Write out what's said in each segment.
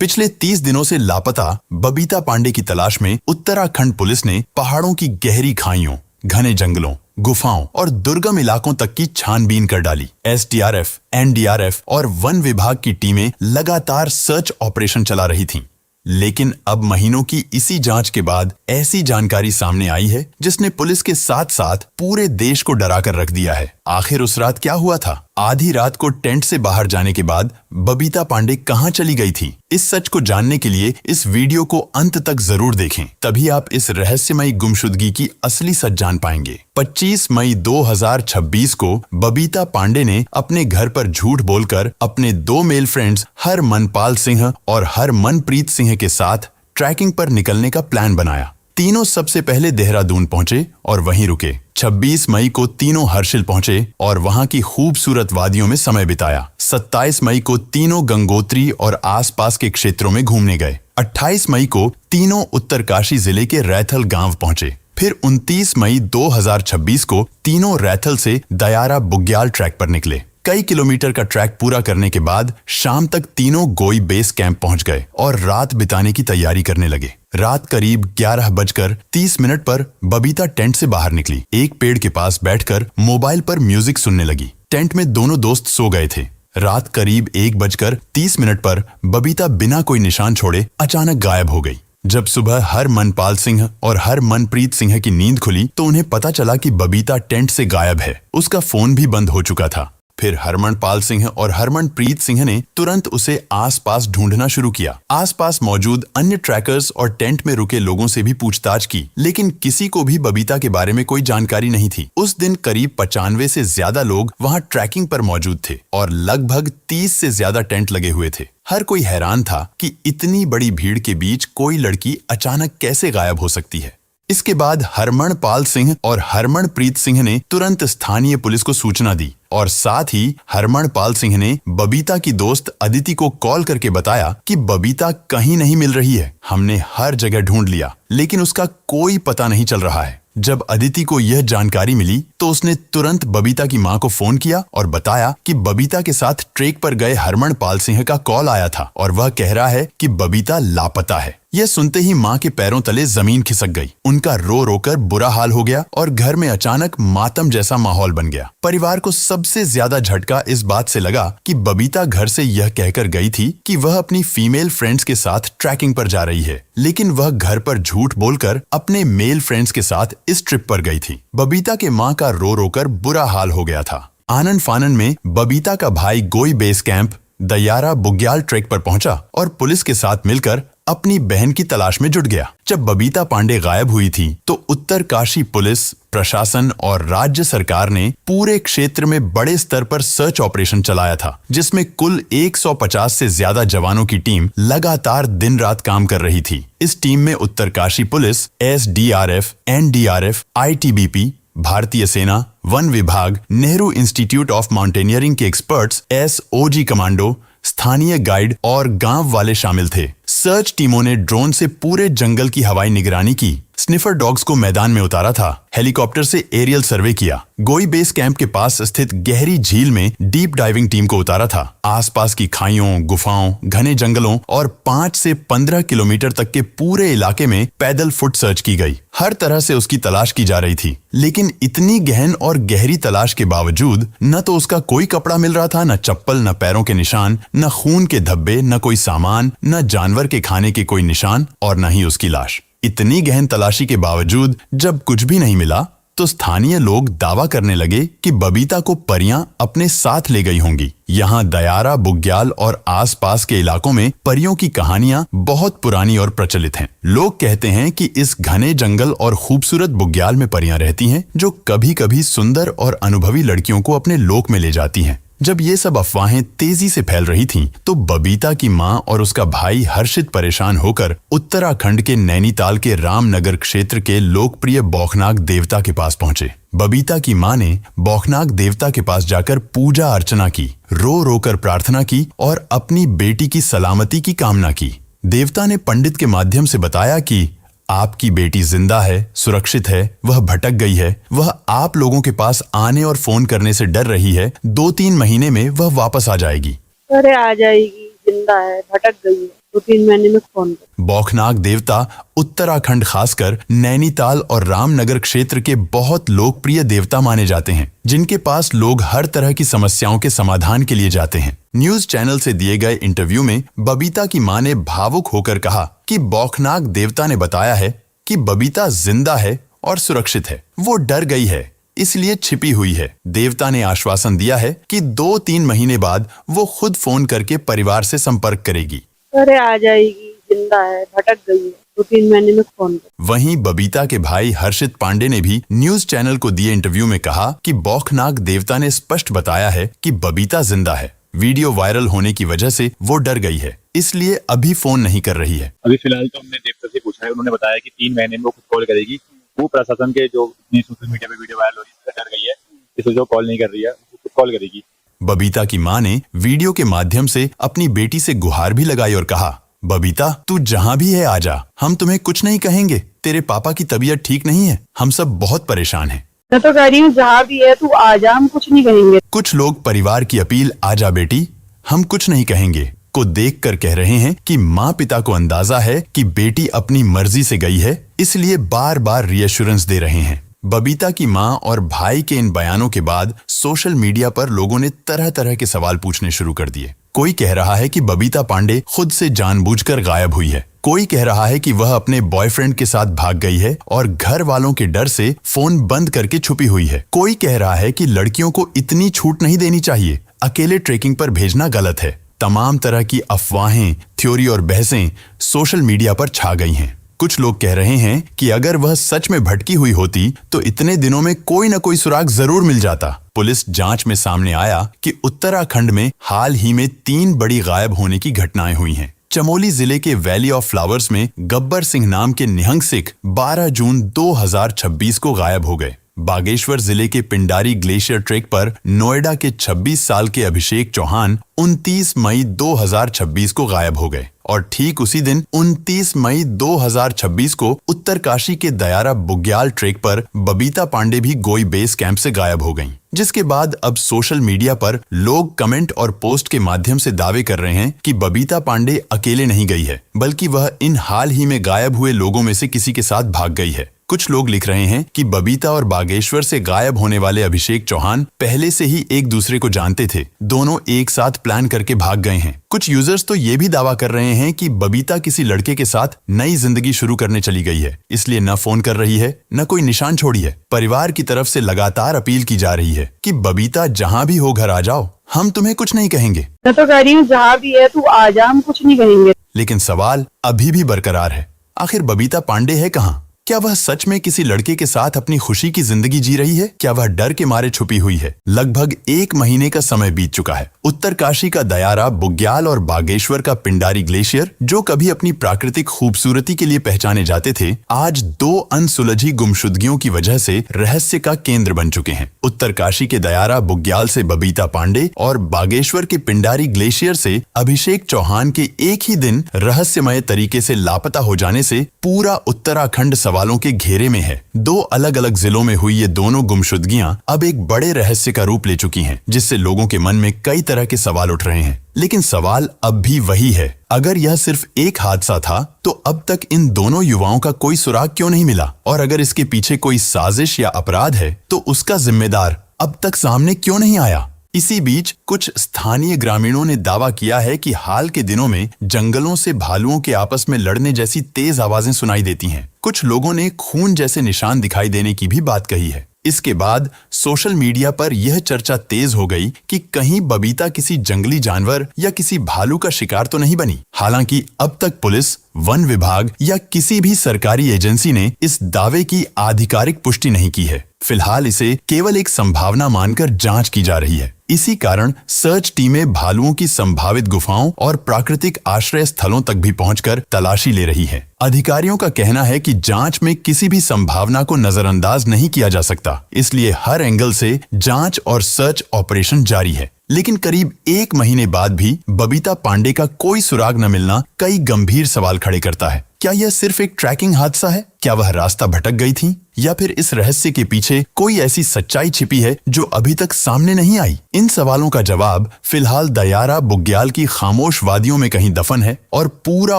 पिछले 30 दिनों से लापता बबीता पांडे की तलाश में उत्तराखंड पुलिस ने पहाड़ों की गहरी खाइयों, घने जंगलों, गुफाओं और दुर्गम इलाकों तक की छानबीन कर डाली। एसडीआरएफ, एनडीआरएफ और वन विभाग की टीमें लगातार सर्च ऑपरेशन चला रही थीं। लेकिन अब महीनों की इसी जांच के बाद ऐसी जानकारी सामने आई है जिसने पुलिस के साथ साथ पूरे देश को डरा कर रख दिया है। आखिर उस रात क्या हुआ था? आधी रात को टेंट से बाहर जाने के बाद बबीता पांडे कहां चली गई थी? इस सच को जानने के लिए इस वीडियो को अंत तक जरूर देखें, तभी आप इस रहस्यमयी गुमशुदगी की असली सच जान पाएंगे। 25 मई 2026 को बबीता पांडे ने अपने घर पर झूठ बोलकर अपने 2 मेल फ्रेंड्स हरमनपाल सिंह और हरमनप्रीत सिंह के साथ ट्रैकिंग पर निकलने का प्लान बनाया। तीनों सबसे पहले देहरादून पहुंचे और वहीं रुके। 26 मई को तीनों हर्षिल पहुंचे और वहां की खूबसूरत वादियों में समय बिताया। 27 मई को तीनों गंगोत्री और आसपास के क्षेत्रों में घूमने गए। 28 मई को तीनों उत्तरकाशी जिले के रैथल गांव पहुंचे। फिर 29 मई 2026 को तीनों रैथल से दयारा बुग्याल ट्रैक पर निकले। कई किलोमीटर का ट्रैक पूरा करने के बाद शाम तक तीनों गोई बेस कैंप पहुंच गए और रात बिताने की तैयारी करने लगे। रात करीब 11:30 पर बबीता टेंट से बाहर निकली। एक पेड़ के पास बैठकर मोबाइल पर म्यूजिक सुनने लगी। टेंट में दोनों दोस्त सो गए थे। रात करीब 1:30 पर बबीता बिना कोई निशान छोड़े अचानक गायब हो गई। जब सुबह हरमनपाल सिंह और हरमनप्रीत सिंह की नींद खुली तो उन्हें पता चला कि बबीता टेंट से गायब है। उसका फोन भी बंद हो चुका था। फिर हरमनपाल सिंह और हरमनप्रीत सिंह ने तुरंत उसे आसपास ढूंढना शुरू किया। आसपास मौजूद अन्य ट्रैकर्स और टेंट में रुके लोगों से भी पूछताछ की, लेकिन किसी को भी बबीता के बारे में कोई जानकारी नहीं थी। उस दिन करीब 95 से ज्यादा लोग वहां ट्रैकिंग पर मौजूद थे और लगभग 30 से ज्यादा टेंट लगे हुए थे। हर कोई हैरान था कि इतनी बड़ी भीड़ के बीच कोई लड़की अचानक कैसे गायब हो सकती है। इसके बाद हरमनपाल सिंह और हरमनप्रीत सिंह ने तुरंत स्थानीय पुलिस को सूचना दी और साथ ही हरमनपाल सिंह ने बबीता की दोस्त अदिति को कॉल करके बताया कि बबीता कहीं नहीं मिल रही है। हमने हर जगह ढूंढ लिया, लेकिन उसका कोई पता नहीं चल रहा है। जब अदिति को यह जानकारी मिली तो उसने तुरंत बबीता की मां को फोन किया और बताया कि बबीता के साथ ट्रेक पर गए हरमनपाल सिंह का कॉल आया था और वह कह रहा है कि बबीता लापता है। यह सुनते ही मां के पैरों तले जमीन खिसक गई। उनका रो रो कर बुरा हाल हो गया और घर में अचानक मातम जैसा माहौल बन गया। परिवार को सबसे ज्यादा झटका इस बात से लगा कि बबीता घर से यह कहकर गई थी कि वह अपनी फीमेल फ्रेंड्स के साथ ट्रैकिंग पर जा रही है, लेकिन वह घर पर झूठ बोलकर अपने मेल फ्रेंड्स के साथ इस ट्रिप पर गई थी। बबीता के मां का रो रो कर बुरा हाल हो गया था। आनन फानन में बबीता का भाई गोई बेस कैंप दयारा बुग्याल ट्रैक पर पहुंचा और पुलिस के साथ मिलकर अपनी बहन की तलाश में जुट गया। जब बबीता पांडे गायब हुई थी तो उत्तरकाशी पुलिस प्रशासन और राज्य सरकार ने पूरे क्षेत्र में बड़े स्तर पर सर्च ऑपरेशन चलाया था, जिसमें कुल 150 से ज्यादा जवानों की टीम लगातार दिन रात काम कर रही थी। इस टीम में Uttarkashi police, SDRF, NDRF, ITBP, भारतीय सेना, वन विभाग, नेहरू इंस्टीट्यूट ऑफ माउंटेनियरिंग के एक्सपर्ट्स, एसओजी कमांडो, स्थानीय गाइड और गांव वाले शामिल थे। सर्च टीमों ने ड्रोन से पूरे जंगल की हवाई निगरानी की, स्निफर डॉग्स को मैदान में उतारा था, हेलीकॉप्टर से एरियल सर्वे किया, गोई बेस कैंप के पास स्थित गहरी झील में डीप डाइविंग टीम को उतारा था। आसपास की खाइयों, गुफाओं, घने जंगलों और 5 से 15 किलोमीटर तक के पूरे इलाके में पैदल फुट सर्च की गई। हर तरह से उसकी तलाश की जा रही थी, लेकिन इतनी गहन और गहरी तलाश के बावजूद न तो उसका कोई कपड़ा मिल रहा था, न चप्पल, न पैरों के निशान, न खून के धब्बे, न कोई सामान, न जानवर के खाने के कोई निशान और न ही उसकी लाश। इतनी गहन तलाशी के बावजूद जब कुछ भी नहीं मिला तो स्थानीय लोग दावा करने लगे कि बबीता को परियां अपने साथ ले गई होंगी। यहाँ दयारा बुग्याल और आसपास के इलाकों में परियों की कहानियां बहुत पुरानी और प्रचलित हैं। लोग कहते हैं कि इस घने जंगल और खूबसूरत बुग्याल में परियां रहती हैं जो कभी कभी सुंदर और अनुभवी लड़कियों को अपने लोक में ले जाती हैं। जब ये सब अफवाहें तेजी से फैल रही थीं, तो बबीता की मां और उसका भाई हर्षित परेशान होकर उत्तराखंड के नैनीताल के रामनगर क्षेत्र के लोकप्रिय बौखनाग देवता के पास पहुंचे। बबीता की मां ने बौखनाग देवता के पास जाकर पूजा अर्चना की, रो रो कर प्रार्थना की और अपनी बेटी की सलामती की कामना की। देवता ने पंडित के माध्यम से बताया कि आपकी बेटी जिंदा है, सुरक्षित है, वह भटक गई है, वह आप लोगों के पास आने और फोन करने से डर रही है, 2-3 महीने में वह वापस आ जाएगी। अरे आ जाएगी, जिंदा है, भटक गई है। 2-3 महीने में फोन कर। बौखनाक देवता उत्तराखंड खासकर नैनीताल और रामनगर क्षेत्र के बहुत लोकप्रिय देवता माने जाते हैं, जिनके पास लोग हर तरह की समस्याओं के समाधान के लिए जाते हैं। न्यूज चैनल से दिए गए इंटरव्यू में बबीता की मां ने भावुक होकर कहा कि बौखनाक देवता ने बताया है कि बबीता जिंदा है और सुरक्षित है। वो डर गई है, इसलिए छिपी हुई है। देवता ने आश्वासन दिया है कि 2-3 महीने बाद वो खुद फोन करके परिवार से संपर्क करेगी। अरे आ जाएगी, जिंदा है, भटक गई है, 2-3 महीने में फोन कर। वहीं बबीता के भाई हर्षित पांडे ने भी न्यूज चैनल को दिए इंटरव्यू में कहा कि बौखनाक देवता ने स्पष्ट बताया है कि बबीता जिंदा है। वीडियो वायरल होने की वजह से वो डर गई है, इसलिए अभी फोन नहीं कर रही है। अभी फिलहाल तो हमने देवता से पूछा है, उन्होंने बताया कि 3 महीने में वो खुद कॉल करेगी। वो प्रशासन के जो इतनी सोशल मीडिया पे वीडियो वायरल हो रही है, इससे डर गई है, इसलिए जो कॉल नहीं कर रही है, वो खुद कॉल करेगी। बबीता की मां ने वीडियो के माध्यम से अपनी बेटी से गुहार भी लगाई और कहा, बबीता तू जहां भी है आजा, हम तुम्हें कुछ नहीं कहेंगे। तेरे पापा की तबीयत ठीक नहीं है, हम सब बहुत परेशान हैं। मैं तो कह रही हूँ जहाँ भी है तू आजा, हम कुछ नहीं कहेंगे। कुछ लोग परिवार की अपील आजा बेटी हम कुछ नहीं कहेंगे को देखकर कह रहे हैं कि माँ पिता को अंदाजा है कि बेटी अपनी मर्जी से गई है, इसलिए बार बार रीएश्योरेंस दे रहे हैं। बबीता की मां और भाई के इन बयानों के बाद सोशल मीडिया पर लोगों ने तरह तरह के सवाल पूछने शुरू कर दिए। कोई कह रहा है कि बबीता पांडे खुद से जानबूझकर गायब हुई है। कोई कह रहा है कि वह अपने बॉयफ्रेंड के साथ भाग गई है और घर वालों के डर से फोन बंद करके छुपी हुई है। कोई कह रहा है कि लड़कियों को इतनी छूट नहीं देनी चाहिए, अकेले ट्रेकिंग पर भेजना गलत है। तमाम तरह की अफवाहें, थ्योरी और बहसें सोशल मीडिया पर छा गई हैं। कुछ लोग कह रहे हैं कि अगर वह सच में भटकी हुई होती तो इतने दिनों में कोई न कोई सुराग जरूर मिल जाता। पुलिस जांच में सामने आया कि उत्तराखंड में हाल ही में 3 बड़ी गायब होने की घटनाएं हुई हैं। चमोली जिले के वैली ऑफ फ्लावर्स में गब्बर सिंह नाम के निहंग सिख 12 जून 2026 को गायब हो गए। बागेश्वर जिले के पिंडारी ग्लेशियर ट्रेक पर नोएडा के 26 साल के अभिषेक चौहान 29 मई 2026 को गायब हो गए और ठीक उसी दिन 29 मई 2026 को उत्तरकाशी के दयारा बुग्याल ट्रेक पर बबीता पांडे भी गोई बेस कैंप से गायब हो गईं। जिसके बाद अब सोशल मीडिया पर लोग कमेंट और पोस्ट के माध्यम से दावे कर रहे हैं कि बबीता पांडे अकेले नहीं गई है, बल्कि वह इन हाल ही में गायब हुए लोगों में से किसी के साथ भाग गई है। कुछ लोग लिख रहे हैं कि बबीता और बागेश्वर से गायब होने वाले अभिषेक चौहान पहले से ही एक दूसरे को जानते थे, दोनों एक साथ प्लान करके भाग गए हैं। कुछ यूजर्स तो ये भी दावा कर रहे हैं कि बबीता किसी लड़के के साथ नई जिंदगी शुरू करने चली गई है, इसलिए न फोन कर रही है न कोई निशान छोड़ी है। परिवार की तरफ से लगातार अपील की जा रही है कि बबीता जहाँ भी हो घर आ जाओ, हम तुम्हें कुछ नहीं कहेंगे। मैं तो कह रही हूँ जहाँ भी है तू आजा, हम कुछ नहीं कहेंगे। लेकिन सवाल अभी भी बरकरार है, आखिर बबीता पांडे है कहाँ? क्या वह सच में किसी लड़के के साथ अपनी खुशी की जिंदगी जी रही है? क्या वह डर के मारे छुपी हुई है? लगभग 1 महीने का समय बीत चुका है। उत्तरकाशी का दयारा बुग्याल और बागेश्वर का पिंडारी ग्लेशियर, जो कभी अपनी प्राकृतिक खूबसूरती के लिए पहचाने जाते थे, आज 2 अनसुलझी गुमशुदगियों की वजह से रहस्य का केंद्र बन चुके हैं। उत्तरकाशी के दयारा बुग्याल से बबीता पांडे और बागेश्वर के पिंडारी ग्लेशियर से अभिषेक चौहान के एक ही दिन रहस्यमय तरीके से लापता हो जाने से पूरा उत्तराखंड सवालों के घेरे में है। 2 अलग अलग जिलों में हुई ये दोनों गुमशुदगियां अब एक बड़े रहस्य का रूप ले चुकी हैं, जिससे लोगों के मन में कई तरह के सवाल उठ रहे हैं। लेकिन सवाल अब भी वही है, अगर यह सिर्फ एक हादसा था तो अब तक इन दोनों युवाओं का कोई सुराग क्यों नहीं मिला? और अगर इसके पीछे कोई साजिश या अपराध है तो उसका जिम्मेदार अब तक सामने क्यों नहीं आया? इसी बीच कुछ स्थानीय ग्रामीणों ने दावा किया है कि हाल के दिनों में जंगलों से भालुओं के आपस में लड़ने जैसी तेज आवाजें सुनाई देती हैं। कुछ लोगों ने खून जैसे निशान दिखाई देने की भी बात कही है। इसके बाद सोशल मीडिया पर यह चर्चा तेज हो गई कि कहीं बबीता किसी जंगली जानवर या किसी भालू का शिकार तो नहीं बनी। हालांकि अब तक पुलिस, वन विभाग या किसी भी सरकारी एजेंसी ने इस दावे की आधिकारिक पुष्टि नहीं की है। फिलहाल इसे केवल एक संभावना मानकर जांच की जा रही है। इसी कारण सर्च टीमें भालुओं की संभावित गुफाओं और प्राकृतिक आश्रय स्थलों तक भी पहुंचकर तलाशी ले रही है। अधिकारियों का कहना है कि जांच में किसी भी संभावना को नजरअंदाज नहीं किया जा सकता, इसलिए हर एंगल से जांच और सर्च ऑपरेशन जारी है। लेकिन करीब 1 महीने बाद भी बबीता पांडे का कोई सुराग न मिलना कई गंभीर सवाल खड़े करता है। क्या यह सिर्फ एक ट्रैकिंग हादसा है? क्या वह रास्ता भटक गई थी? या फिर इस रहस्य के पीछे कोई ऐसी सच्चाई छिपी है जो अभी तक सामने नहीं आई? इन सवालों का जवाब फिलहाल दयारा बुग्याल की खामोश वादियों में कहीं दफन है और पूरा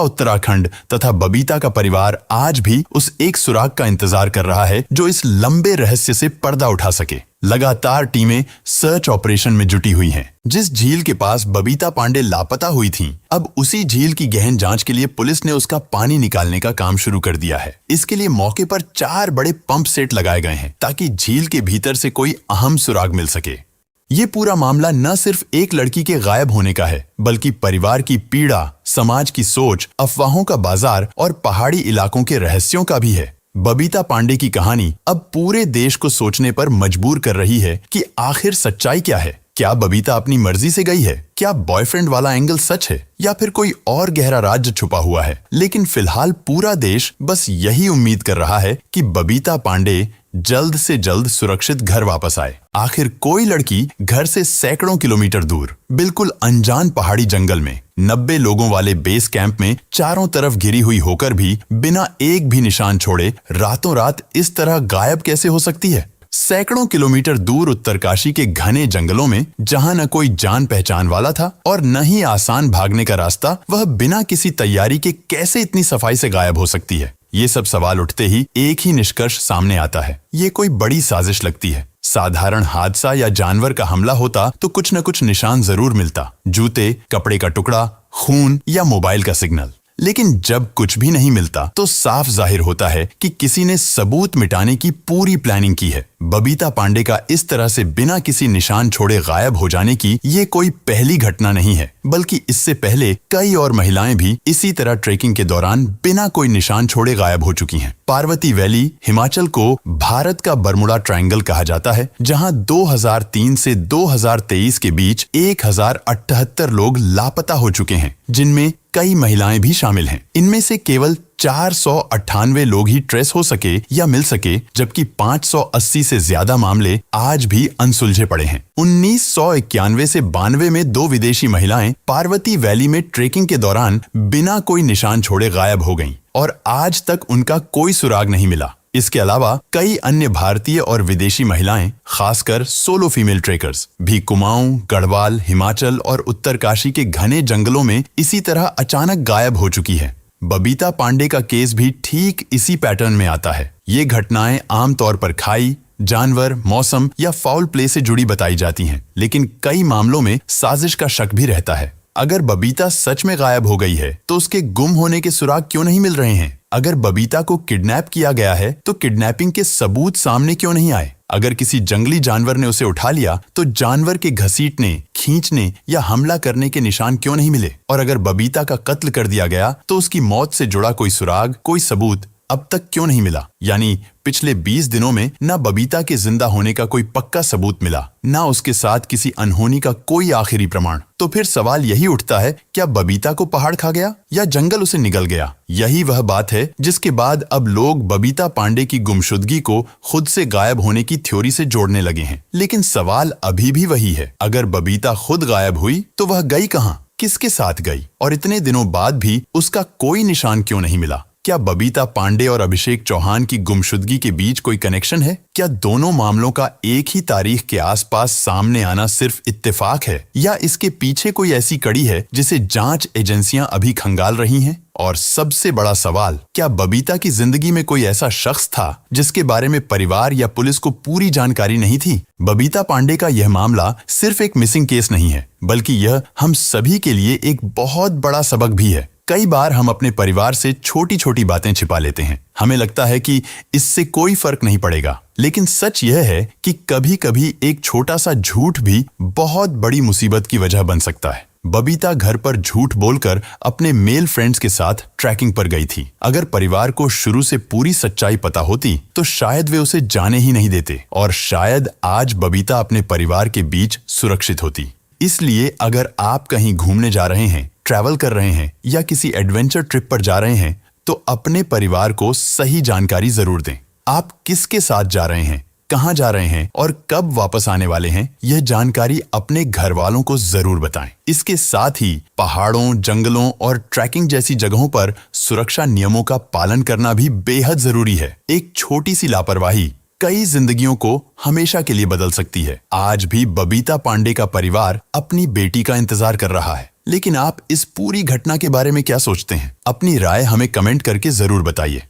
उत्तराखंड तथा बबीता का परिवार आज भी उस एक सुराग का इंतजार कर रहा है जो इस लंबे रहस्य से पर्दा उठा सके। लगातार टीमें सर्च ऑपरेशन में जुटी हुई हैं। जिस झील के पास बबीता पांडे लापता हुई थीं, अब उसी झील की गहन जांच के लिए पुलिस ने उसका पानी निकालने का काम शुरू कर दिया है। इसके लिए मौके पर 4 बड़े पंप सेट लगाए गए हैं ताकि झील के भीतर से कोई अहम सुराग मिल सके। ये पूरा मामला न सिर्फ एक लड़की के गायब होने का है, बल्कि परिवार की पीड़ा, समाज की सोच, अफवाहों का बाजार और पहाड़ी इलाकों के रहस्यों का भी है। बबीता पांडे की कहानी अब पूरे देश को सोचने पर मजबूर कर रही है कि आखिर सच्चाई क्या है। क्या बबीता अपनी मर्जी से गई है? क्या बॉयफ्रेंड वाला एंगल सच है या फिर कोई और गहरा राज छुपा हुआ है? लेकिन फिलहाल पूरा देश बस यही उम्मीद कर रहा है कि बबीता पांडे जल्द से जल्द सुरक्षित घर वापस आए। आखिर कोई लड़की घर से सैकड़ों किलोमीटर दूर, बिल्कुल अनजान पहाड़ी जंगल में 90 लोगों वाले बेस कैंप में चारों तरफ घिरी हुई होकर भी बिना एक भी निशान छोड़े रातों रात इस तरह गायब कैसे हो सकती है? सैकड़ों किलोमीटर दूर उत्तरकाशी के घने जंगलों में जहां न कोई जान पहचान वाला था और न ही आसान भागने का रास्ता, वह बिना किसी तैयारी के कैसे इतनी सफाई से गायब हो सकती है? ये सब सवाल उठते ही एक ही निष्कर्ष सामने आता है, ये कोई बड़ी साजिश लगती है। साधारण हादसा या जानवर का हमला होता तो कुछ न कुछ निशान जरूर मिलता, जूते, कपड़े का टुकड़ा, खून या मोबाइल का सिग्नल। लेकिन जब कुछ भी नहीं मिलता तो साफ जाहिर होता है कि किसी ने सबूत मिटाने की पूरी प्लानिंग की है। बबीता पांडे का इस तरह से बिना किसी निशान छोड़े गायब हो जाने की ये कोई पहली घटना नहीं है, बल्कि इससे पहले कई और महिलाएं भी इसी तरह ट्रेकिंग के दौरान बिना कोई निशान छोड़े गायब हो चुकी हैं। पार्वती वैली हिमाचल को भारत का बरमुडा ट्रायंगल कहा जाता है, जहां 2003 से 2023 के बीच 1078 लोग लापता हो चुके हैं, जिनमें कई महिलाएं भी शामिल हैं। इनमें से केवल 498 लोग ही ट्रेस हो सके या मिल सके, जबकि 580 से ज्यादा मामले आज भी अनसुलझे पड़े हैं। 1991 से 92 में 2 विदेशी महिलाएं पार्वती वैली में ट्रेकिंग के दौरान बिना कोई निशान छोड़े गायब हो गईं और आज तक उनका कोई सुराग नहीं मिला। इसके अलावा कई अन्य भारतीय और विदेशी महिलाएं, खासकर सोलो फीमेल ट्रेकर्स, भी कुमाऊं, गढ़वाल, हिमाचल और उत्तरकाशी के घने जंगलों में इसी तरह अचानक गायब हो चुकी है। बबीता पांडे का केस भी ठीक इसी पैटर्न में आता है। ये घटनाएं आमतौर पर खाई, जानवर, मौसम या फाउल प्ले से जुड़ी बताई जाती हैं, लेकिन कई मामलों में साजिश का शक भी रहता है। अगर बबीता सच में गायब हो गई है तो उसके गुम होने के सुराग क्यों नहीं मिल रहे हैं? अगर बबीता को किडनैप किया गया है तो किडनैपिंग के सबूत सामने क्यों नहीं आए? अगर किसी जंगली जानवर ने उसे उठा लिया तो जानवर के घसीटने, खींचने या हमला करने के निशान क्यों नहीं मिले? और अगर बबीता का कत्ल कर दिया गया तो उसकी मौत से जुड़ा कोई सुराग, कोई सबूत अब तक क्यों नहीं मिला? यानी पिछले 20 दिनों में न बबीता के जिंदा होने का कोई पक्का सबूत मिला, न उसके साथ किसी अनहोनी का कोई आखिरी प्रमाण। तो फिर सवाल यही उठता है, क्या बबीता को पहाड़ खा गया या जंगल उसे निगल गया? यही वह बात है जिसके बाद अब लोग बबीता पांडे की गुमशुदगी को खुद से गायब होने की थ्योरी से जोड़ने लगे हैं। लेकिन सवाल अभी भी वही है, अगर बबीता खुद गायब हुई तो वह गई कहाँ, किसके साथ गई, और इतने दिनों बाद भी उसका कोई निशान क्यों नहीं मिला? क्या बबीता पांडे और अभिषेक चौहान की गुमशुदगी के बीच कोई कनेक्शन है? क्या दोनों मामलों का एक ही तारीख के आसपास सामने आना सिर्फ इत्तेफाक है, या इसके पीछे कोई ऐसी कड़ी है जिसे जांच एजेंसियां अभी खंगाल रही हैं? और सबसे बड़ा सवाल, क्या बबीता की जिंदगी में कोई ऐसा शख्स था जिसके बारे में परिवार या पुलिस को पूरी जानकारी नहीं थी? बबीता पांडे का यह मामला सिर्फ एक मिसिंग केस नहीं है, बल्कि यह हम सभी के लिए एक बहुत बड़ा सबक भी है। कई बार हम अपने परिवार से छोटी छोटी बातें छिपा लेते हैं। हमें लगता है कि इससे कोई फर्क नहीं पड़ेगा, लेकिन सच यह है कि कभी कभी एक छोटा सा झूठ भी बहुत बड़ी मुसीबत की वजह बन सकता है। बबीता घर पर झूठ बोलकर अपने मेल फ्रेंड्स के साथ ट्रैकिंग पर गई थी। अगर परिवार को शुरू से पूरी सच्चाई पता होती तो शायद वे उसे जाने ही नहीं देते, और शायद आज बबीता अपने परिवार के बीच सुरक्षित होती। इसलिए अगर आप कहीं घूमने जा रहे हैं, ट्रैवल कर रहे हैं या किसी एडवेंचर ट्रिप पर जा रहे हैं तो अपने परिवार को सही जानकारी जरूर दें। आप किसके साथ जा रहे हैं, कहाँ जा रहे हैं और कब वापस आने वाले हैं, यह जानकारी अपने घर वालों को जरूर बताएं। इसके साथ ही पहाड़ों, जंगलों और ट्रैकिंग जैसी जगहों पर सुरक्षा नियमों का पालन करना भी बेहद जरूरी है। एक छोटी सी लापरवाही कई जिंदगियों को हमेशा के लिए बदल सकती है। आज भी बबीता पांडे का परिवार अपनी बेटी का इंतजार कर रहा है, लेकिन आप इस पूरी घटना के बारे में क्या सोचते हैं? अपनी राय हमें कमेंट करके जरूर बताइए।